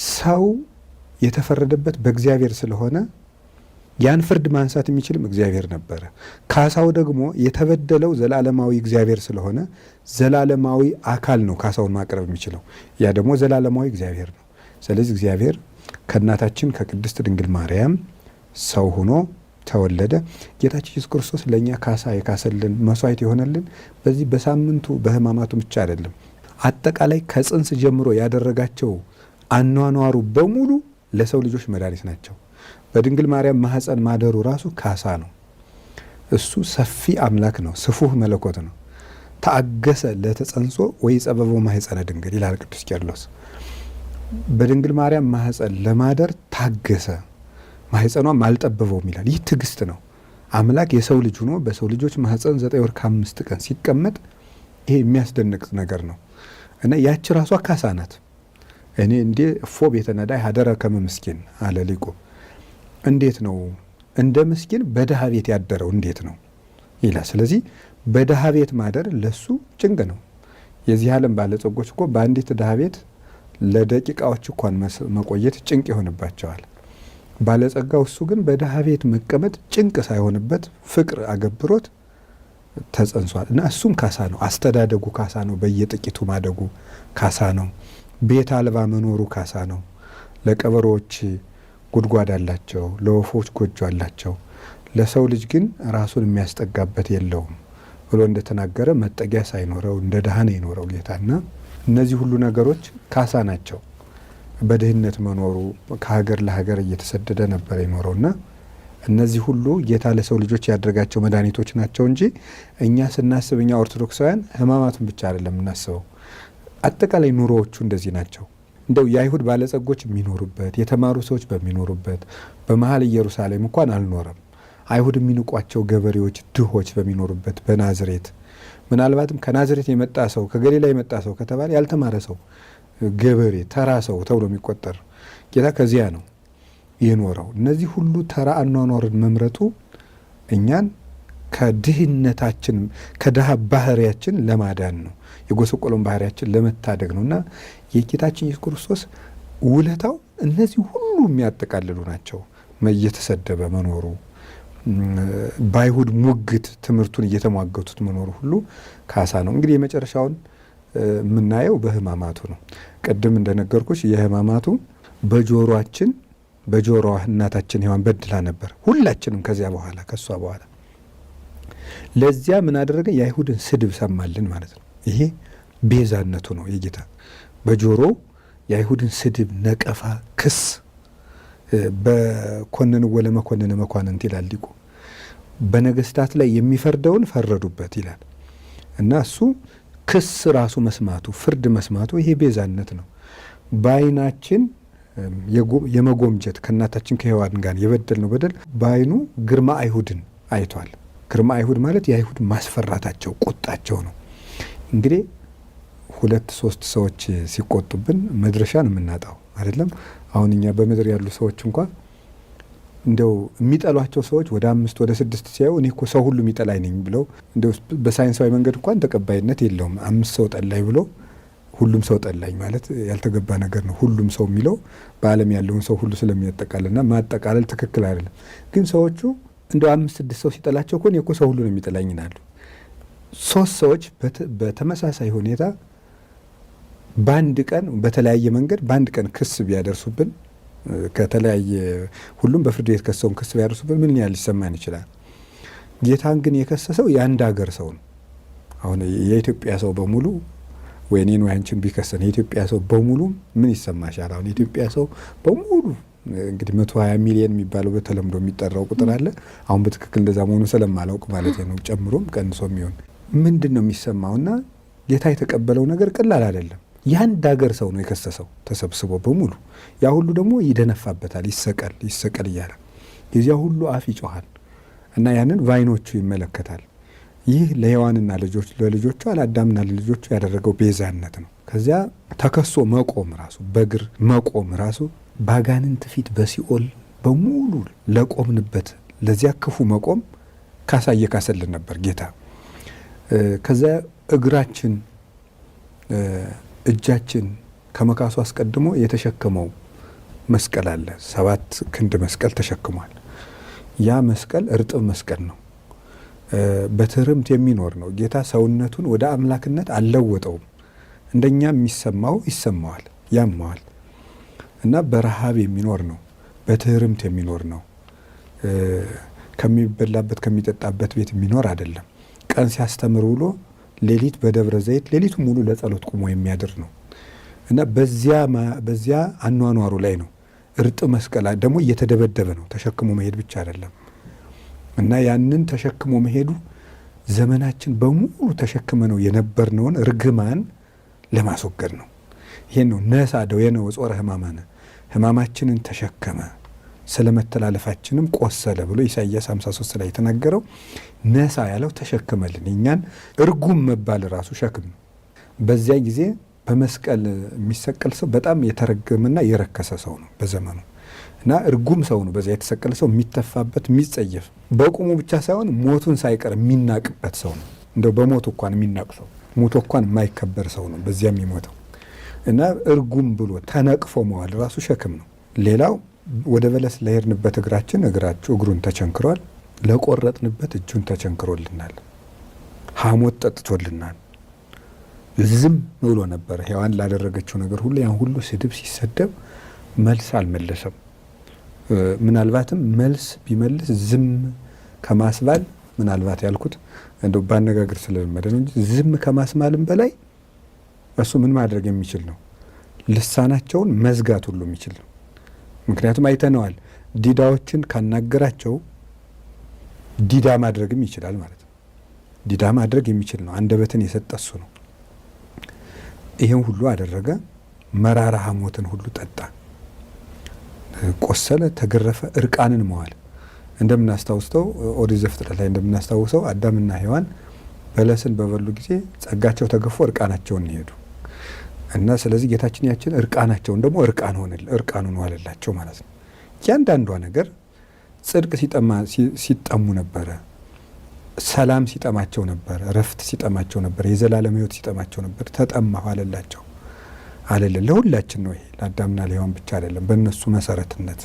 ሰው የተፈረደበት በእግዚአብሔር ስለሆነ ያን ፍርድ ማንሳት የሚችልም እግዚአብሔር ነበረ። ካሳው ደግሞ የተበደለው ዘላለማዊ እግዚአብሔር ስለሆነ ዘላለማዊ አካል ነው ካሳውን ማቅረብ የሚችለው። ያ ደግሞ ዘላለማዊ እግዚአብሔር ነው። ስለዚህ እግዚአብሔር ከእናታችን ከቅድስት ድንግል ማርያም ሰው ሆኖ ተወለደ። ጌታችን ኢየሱስ ክርስቶስ ለእኛ ካሳ የካሰልን መስዋዕት የሆነልን በዚህ በሳምንቱ በሕማማቱ ብቻ አይደለም። አጠቃላይ ከጽንስ ጀምሮ ያደረጋቸው አኗኗሩ በሙሉ ለሰው ልጆች መድኃኒት ናቸው። በድንግል ማርያም ማህፀን ማደሩ ራሱ ካሳ ነው። እሱ ሰፊ አምላክ ነው፣ ስፉህ መለኮት ነው። ተአገሰ ለተጸንሶ ወይ ጸበቦ ማህፀነ ድንግል ይላል ቅዱስ ቄርሎስ። በድንግል ማርያም ማህፀን ለማደር ታገሰ፣ ማህፀኗም አልጠበበውም ይላል። ይህ ትዕግስት ነው። አምላክ የሰው ልጅ ሆኖ በሰው ልጆች ማህፀን 9 ወር ከ5 ቀን ሲቀመጥ ይሄ የሚያስደንቅ ነገር ነው እና ያቺ ራሷ ካሳ ናት። እኔ እንዴ እፎ ቤተ ነዳይ ሀደረ ከመ ምስኪን አለ ሊቁ። እንዴት ነው እንደ ምስኪን በድሃ ቤት ያደረው እንዴት ነው ይላል። ስለዚህ በድሃ ቤት ማደር ለሱ ጭንቅ ነው። የዚህ ዓለም ባለጸጎች እኮ በአንዲት ድሃ ቤት ለደቂቃዎች እንኳን መቆየት ጭንቅ ይሆንባቸዋል። ባለጸጋው እሱ ግን በድሃ ቤት መቀመጥ ጭንቅ ሳይሆንበት ፍቅር አገብሮት ተጸንሷል እና እሱም ካሳ ነው። አስተዳደጉ ካሳ ነው። በየጥቂቱ ማደጉ ካሳ ነው። ቤት አልባ መኖሩ ካሳ ነው። ለቀበሮች ጉድጓድ አላቸው፣ ለወፎች ጎጆ አላቸው። ለሰው ልጅ ግን ራሱን የሚያስጠጋበት የለውም ብሎ እንደተናገረ መጠጊያ ሳይኖረው እንደ ድሃ ነው የኖረው ጌታና እነዚህ ሁሉ ነገሮች ካሳ ናቸው። በድህነት መኖሩ ከሀገር ለሀገር እየተሰደደ ነበር የኖረውና እነዚህ ሁሉ ጌታ ለሰው ልጆች ያደረጋቸው መድኃኒቶች ናቸው እንጂ እኛ ስናስብ እኛ ኦርቶዶክሳውያን ሕማማቱን ብቻ አይደለም የምናስበው። አጠቃላይ ኑሮዎቹ እንደዚህ ናቸው። እንደው የአይሁድ ባለጸጎች የሚኖሩበት የተማሩ ሰዎች በሚኖሩበት በመሀል ኢየሩሳሌም እንኳን አልኖረም። አይሁድ የሚንቋቸው ገበሬዎች ድሆች በሚኖሩበት በናዝሬት ምናልባትም ከናዝሬት የመጣ ሰው ከገሊላ የመጣ ሰው ከተባለ ያልተማረ ሰው ገበሬ ተራ ሰው ተብሎ የሚቆጠር ጌታ ከዚያ ነው የኖረው። እነዚህ ሁሉ ተራ አኗኗርን መምረጡ እኛን ከድህነታችን ከድሃ ባህሪያችን ለማዳን ነው። የጎሰቆሎን ባህሪያችን ለመታደግ ነው እና የጌታችን ኢየሱስ ክርስቶስ ውለታው እነዚህ ሁሉ የሚያጠቃልሉ ናቸው። እየተሰደበ መኖሩ፣ በአይሁድ ሙግት ትምህርቱን እየተሟገቱት መኖሩ ሁሉ ካሳ ነው። እንግዲህ የመጨረሻውን የምናየው በሕማማቱ ነው። ቅድም እንደነገርኩሽ የሕማማቱ በጆሮአችን በጆሮዋ እናታችን ሔዋን በድላ ነበር። ሁላችንም ከዚያ በኋላ ከሷ በኋላ ለዚያ ምን አደረገ? የአይሁድን ስድብ ሰማልን ማለት ነው። ይሄ ቤዛነቱ ነው የጌታ በጆሮ የአይሁድን ስድብ፣ ነቀፋ፣ ክስ በኮነን ወለመኮነነ መኳንንት ይላል ሊቁ። በነገስታት ላይ የሚፈርደውን ፈረዱበት ይላል እና እሱ ክስ ራሱ መስማቱ ፍርድ መስማቱ ይሄ ቤዛነት ነው። በአይናችን የመጎምጀት ከእናታችን ከሔዋን ጋር የበደል ነው በደል በአይኑ ግርማ አይሁድን አይቷል። ግርማ አይሁድ ማለት የአይሁድ ማስፈራታቸው ቁጣቸው ነው። እንግዲህ 2-3 ሰዎች ሲቆጡብን መድረሻን የምናጣው አይደለም። አሁን እኛ በምድር ያሉ ሰዎች እንኳን እንደው የሚጠሏቸው ሰዎች ወደ 5 ወደ 6 ሲያዩ እኔ እኮ ሰው ሁሉ የሚጠላኝ ነኝ ብለው እንደው በሳይንሳዊ መንገድ እንኳን ተቀባይነት የለውም። 5 ሰው ጠላኝ ብሎ ሁሉም ሰው ጠላኝ ማለት ያልተገባ ነገር ነው። ሁሉም ሰው የሚለው በዓለም ያለውን ሰው ሁሉ ስለሚያጠቃልልና ማጠቃለል ትክክል አይደለም። ግን ሰዎቹ እንደው 5-6 ሰው ሲጠላቸው እኮ እኔ እኮ ሰው ሁሉ ነው የሚጠላኝ ይላሉ። 3 ሰዎች በተመሳሳይ ሁኔታ በአንድ ቀን በተለያየ መንገድ በአንድ ቀን ክስ ቢያደርሱብን ከተለያየ ሁሉም በፍርድ ቤት ከሰውን ክስ ቢያደርሱብን ምን ያህል ሊሰማን ይችላል? ጌታን ግን የከሰሰው የአንድ ሀገር ሰው ነው። አሁን የኢትዮጵያ ሰው በሙሉ ወይ እኔን ወይ አንቺን ቢከሰን የኢትዮጵያ ሰው በሙሉ ምን ይሰማሻል? አሁን የኢትዮጵያ ሰው በሙሉ እንግዲህ 120 ሚሊዮን የሚባለው በተለምዶ የሚጠራው ቁጥር አለ። አሁን በትክክል እንደዛ መሆኑ ስለማላውቅ ማለት ነው። ጨምሮም ቀንሶም ይሆን ምንድን ነው የሚሰማውና ጌታ የተቀበለው ነገር ቀላል አይደለም። የአንድ ሀገር ሰው ነው የከሰሰው ተሰብስቦ በሙሉ። ያ ሁሉ ደግሞ ይደነፋበታል፣ ይሰቀል እያለ የዚያ ሁሉ አፍ ይጮሃል እና ያንን በዓይኖቹ ይመለከታል። ይህ ለሔዋንና ለልጆቿ ለአዳምና ለልጆቹ ያደረገው ቤዛነት ነው። ከዚያ ተከሶ መቆም ራሱ በእግር መቆም ራሱ ባጋንንት ፊት በሲኦል በሙሉ ለቆምንበት ለዚያ ክፉ መቆም ካሳ እየካሰልን ነበር ጌታ። ከዚያ እግራችን እጃችን ከመካሱ አስቀድሞ የተሸከመው መስቀል አለ። 7 ክንድ መስቀል ተሸክሟል። ያ መስቀል እርጥብ መስቀል ነው። በትህርምት የሚኖር ነው። ጌታ ሰውነቱን ወደ አምላክነት አልለወጠውም። እንደኛ የሚሰማው ይሰማዋል፣ ያማዋል እና በረሃብ የሚኖር ነው። በትህርምት የሚኖር ነው። ከሚበላበት ከሚጠጣበት ቤት የሚኖር አይደለም። ቀን ሲያስተምር ውሎ ሌሊት በደብረ ዘይት ሌሊቱ ሙሉ ለጸሎት ቁሞ የሚያድር ነው እና በዚያ አኗኗሩ ላይ ነው። እርጥብ መስቀል ደግሞ እየተደበደበ ነው። ተሸክሞ መሄድ ብቻ አይደለም እና ያንን ተሸክሞ መሄዱ ዘመናችን በሙሉ ተሸክመ ነው የነበርነውን ርግማን ለማስወገድ ነው። ይሄን ነው ነሳ ደዌነ ወጾረ ሕማማነ፣ ሕማማችንን ተሸከመ ስለ መተላለፋችንም ቆሰለ ብሎ ኢሳይያስ 53 ላይ የተናገረው ነሳ ያለው ተሸከመልን። እኛን እርጉም መባል ራሱ ሸክም ነው። በዚያ ጊዜ በመስቀል የሚሰቀል ሰው በጣም የተረገመና የረከሰ ሰው ነው በዘመኑ እና እርጉም ሰው ነው። በዚያ የተሰቀለ ሰው የሚተፋበት፣ የሚጸየፍ በቁሙ ብቻ ሳይሆን ሞቱን ሳይቀር የሚናቅበት ሰው ነው። እንደው በሞቱ እንኳን የሚናቅ ሰው፣ ሞቶ እንኳን የማይከበር ሰው ነው በዚያ የሚሞተው እና እርጉም ብሎ ተነቅፎ መዋል ራሱ ሸክም ነው። ሌላው ወደ በለስ ለሄድንበት እግሩን ተቸንክሯል። ለቆረጥንበት እጁን ተቸንክሮልናል። ሐሞት ጠጥቶልናል። ዝም ብሎ ነበረ። ሔዋን ላደረገችው ነገር ሁሉ ያን ሁሉ ስድብ ሲሰደብ መልስ አልመለሰም። ምናልባትም መልስ ቢመልስ ዝም ከማስባል ምናልባት ያልኩት እንደው ባነጋገር ስለለመደ ነው እንጂ ዝም ከማስማልም በላይ እሱ ምን ማድረግ የሚችል ነው? ልሳናቸውን መዝጋት ሁሉ የሚችል ነው። ምክንያቱም አይተነዋል። ዲዳዎችን ካናገራቸው ዲዳ ማድረግም ይችላል ማለት ነው። ዲዳ ማድረግ የሚችል ነው። አንደበትን የሰጠ እሱ ነው። ይሄን ሁሉ አደረገ። መራራ ሐሞትን ሁሉ ጠጣ። ቆሰለ፣ ተገረፈ፣ እርቃንን መዋል። እንደምናስታውሰው ኦሪት ዘፍጥረት ላይ እንደምናስታውሰው አዳምና ሔዋን በለስን በበሉ ጊዜ ጸጋቸው ተገፎ እርቃናቸውን ሄዱ እና ስለዚህ ጌታችን ያችን እርቃናቸውን ደግሞ እርቃኑን ዋለላቸው ማለት ነው። እያንዳንዷ ነገር ጽድቅ ሲጠሙ ነበረ፣ ሰላም ሲጠማቸው ነበር፣ እረፍት ሲጠማቸው ነበር፣ የዘላለም ሕይወት ሲጠማቸው ነበር። ተጠማሁ አለላቸው አለልን። ለሁላችን ነው ይሄ፣ ለአዳምና ለሔዋን ብቻ አይደለም። በእነሱ መሰረትነት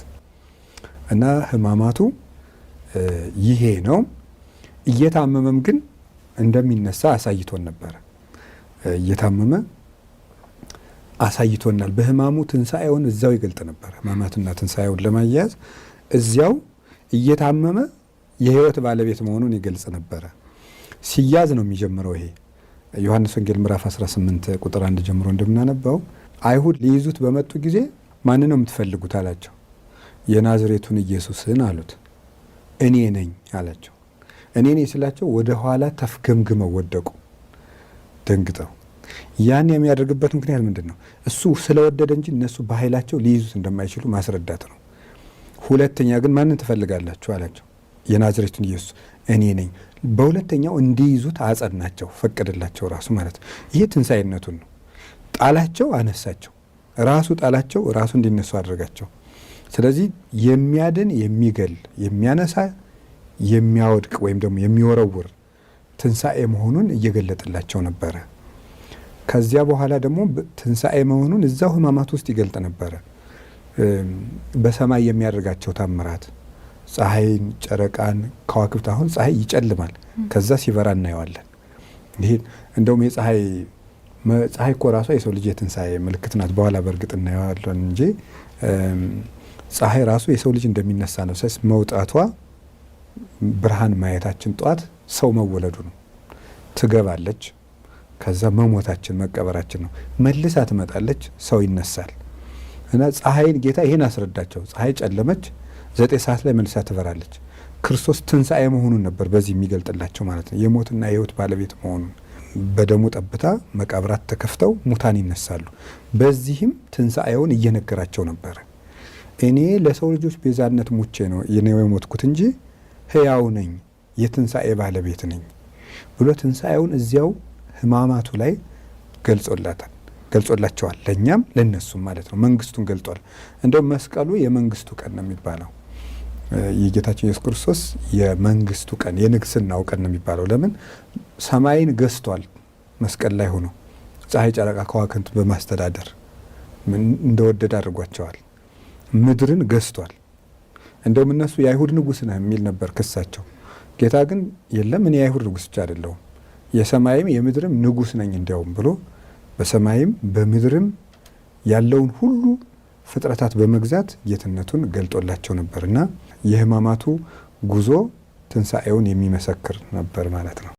እና ሕማማቱ ይሄ ነው። እየታመመም ግን እንደሚነሳ አሳይቶን ነበረ። እየታመመ አሳይቶናል። በሕማሙ ትንሣኤውን እዚያው ይገልጥ ነበር። ሕማማትና ትንሣኤውን ለማያያዝ እዚያው እየታመመ የሕይወት ባለቤት መሆኑን ይገልጽ ነበረ። ሲያዝ ነው የሚጀምረው። ይሄ ዮሐንስ ወንጌል ምዕራፍ 18 ቁጥር 1 ጀምሮ እንደምናነባው አይሁድ ሊይዙት በመጡ ጊዜ ማንን ነው የምትፈልጉት አላቸው። የናዝሬቱን ኢየሱስን አሉት። እኔ ነኝ አላቸው። እኔ ነኝ ስላቸው ወደ ኋላ ተፍገምግመው ወደቁ ደንግጠው። ያን የሚያደርግበት ምክንያት ምንድን ነው? እሱ ስለወደደ እንጂ እነሱ በኃይላቸው ሊይዙት እንደማይችሉ ማስረዳት ነው። ሁለተኛ ግን ማንን ትፈልጋላችሁ አላቸው። የናዝሬቱን ኢየሱስ እኔ ነኝ። በሁለተኛው እንዲይዙት አጸናቸው፣ ፈቀደላቸው ራሱ ማለት ነው። ይሄ ትንሣኤነቱን ነው። ጣላቸው፣ አነሳቸው። ራሱ ጣላቸው፣ ራሱ እንዲነሱ አድርጋቸው። ስለዚህ የሚያድን፣ የሚገል፣ የሚያነሳ፣ የሚያወድቅ ወይም ደግሞ የሚወረውር ትንሣኤ መሆኑን እየገለጠላቸው ነበረ። ከዚያ በኋላ ደግሞ ትንሣኤ መሆኑን እዛው ሕማማት ውስጥ ይገልጥ ነበረ። በሰማይ የሚያደርጋቸው ታምራት፣ ፀሐይን፣ ጨረቃን፣ ከዋክብት። አሁን ፀሐይ ይጨልማል፣ ከዛ ሲበራ እናየዋለን። ይሄ እንደውም ፀሐይ እኮ ራሷ የሰው ልጅ የትንሣኤ ምልክት ናት። በኋላ በእርግጥ እናየዋለን እንጂ ፀሐይ ራሱ የሰው ልጅ እንደሚነሳ ነው። መውጣቷ ብርሃን ማየታችን ጠዋት ሰው መወለዱ ነው። ትገባለች፣ ከዛ መሞታችን መቀበራችን ነው። መልሳ ትመጣለች፣ ሰው ይነሳል። እና ፀሐይን ጌታ ይሄን አስረዳቸው። ፀሐይ ጨለመች፣ 9 ሰዓት ላይ መልሳ ትበራለች። ክርስቶስ ትንሣኤ መሆኑን ነበር በዚህ የሚገልጥላቸው ማለት ነው። የሞትና የሕይወት ባለቤት መሆኑን። በደሙ ጠብታ መቃብራት ተከፍተው ሙታን ይነሳሉ። በዚህም ትንሣኤውን እየነገራቸው ነበረ። እኔ ለሰው ልጆች ቤዛነት ሙቼ ነው የሞትኩት እንጂ ሕያው ነኝ፣ የትንሣኤ ባለቤት ነኝ ብሎ ትንሣኤውን እዚያው ሕማማቱ ላይ ገልጾላቸዋል። ለእኛም ለነሱም ማለት ነው። መንግስቱን ገልጧል። እንደውም መስቀሉ የመንግስቱ ቀን ነው የሚባለው። የጌታችን ኢየሱስ ክርስቶስ የመንግስቱ ቀን፣ የንግስናው ቀን ነው የሚባለው። ለምን? ሰማይን ገዝቷል። መስቀል ላይ ሆኖ ፀሐይ፣ ጨረቃ፣ ከዋክብት በማስተዳደር እንደወደደ አድርጓቸዋል። ምድርን ገዝቷል። እንደውም እነሱ የአይሁድ ንጉሥ ነህ የሚል ነበር ክሳቸው። ጌታ ግን የለም እኔ የአይሁድ ንጉሥ ብቻ አይደለሁም የሰማይም የምድርም ንጉሥ ነኝ እንዲያውም ብሎ በሰማይም በምድርም ያለውን ሁሉ ፍጥረታት በመግዛት ጌትነቱን ገልጦላቸው ነበርና የሕማማቱ ጉዞ ትንሣኤውን የሚመሰክር ነበር ማለት ነው።